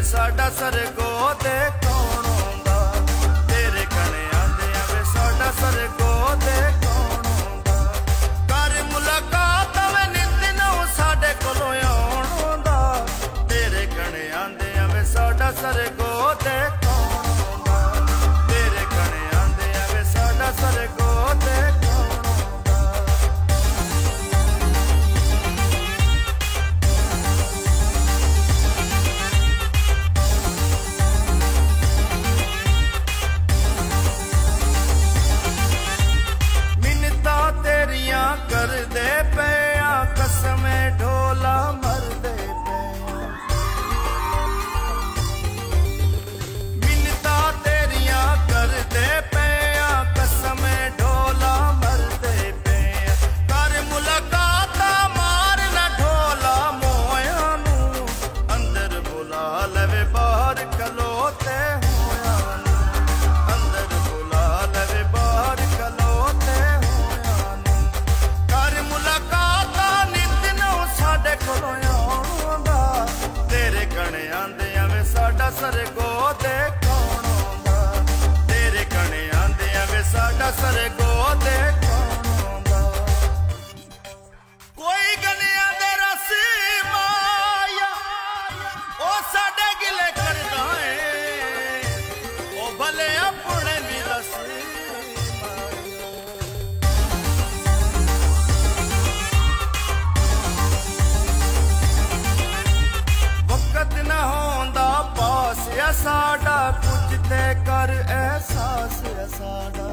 साडा सरगो दे कौन आंदा तेरे कने आंदे वे साडा सरगो दे कौन आंदा कर मुलाकात वे नित नौ साडे कोलों आउण आंदा तेरे कने आंदे वे साडा सरगो दे कौन आंदा तेरे कने आंदे वे साडा सरगो दे कर दे पिया कसमे ढोला मर दे पिया मिन्नता तेरिया कर दे पिया कसमे ढोला मर दे पिया कर मुलाकात मार न ढोला मोया नू अंदर बुला लवे बाहर खलोते होया नू अंदर बुला लवे बाहर खलोते तेरे कने आंदे वे साडा सरगो दे कौन आंदा तेरे कने आंदे वे साडा सरगो दे कौन आंदा कोई गनिया दे रस माया ओ साडे गिले करदा है ओ भले अपने भी रस न होंदा पास साडा कुछ ते कर एहसास साडा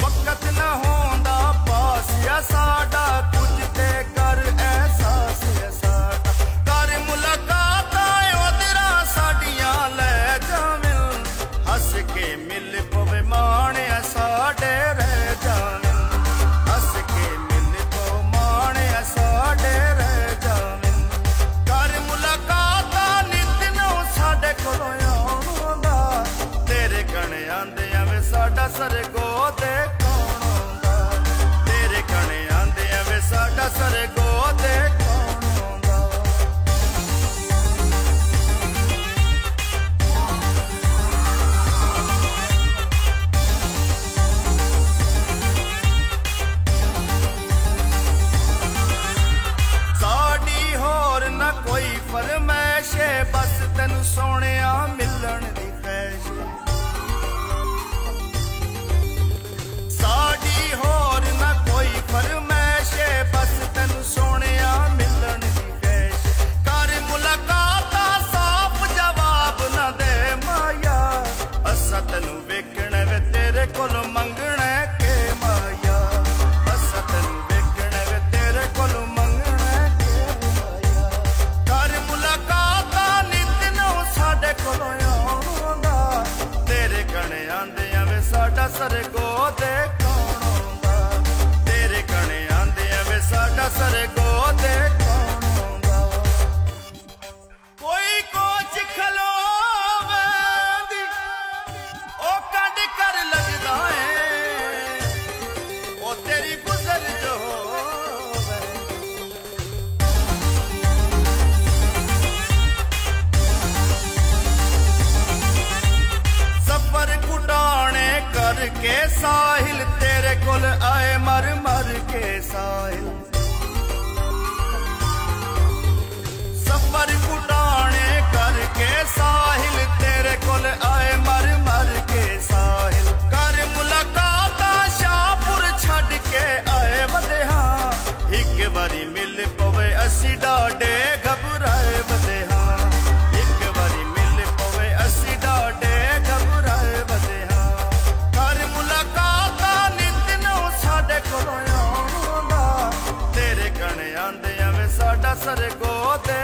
वक्त न होंदा पास साडा कुछ ते कर एहसास साडा कर मुलाकात ओदरा साडियां ले जावें हस के मिल पवे माणे साडे रह जावें हस के मिल पो माणे साडे रह तेरे कने आंदे वे साडा सरगो दे कौन आंदा तेरे कने आंदे वे साडा सरगो दे कौन आंदा साडी होर न कोई फरमाइश बस तैनू सोहणिया मिलन दी ख्वाहिश साडी होर न कोई फरमाइश बस तैनू सोहणिया मिलन दी ख्वाहिश कर मुलाकात साफ जवाब न दे माया असा तैनू वेखण वे तेरे कोलों मंगना के माया असा तैनू वेखण वे तेरे कोलों मंगना के माया कर मुलाकात नित नौ साडे कोलों आउंदा तेरे कने आंदे वे साडा सरगो दे कौन आंदा तेरे कने आंदे वे साडा सरगो दे कौन आंदा कोई कोच खलोवेंदी ओ कड कर लगदा है ओ तेरी गुजर जो सफर कुटाने करके साहिल तेरे कोल आए मर मर के साहिल सफर कुटाने करके साहिल तेरे कोल आए मर मर के साहिल कर मुलाकात शाहपुर छड़ के आए वदेहा एक बारी मिल पवे असी डाडे घबराए वदेहा एक बारी मिल पवे असी डाडे घबराए वदेहा कर मुलाकात नित नौ साडे कोलों आउंदा तेरे कने आंदे वे साडा सरगो दे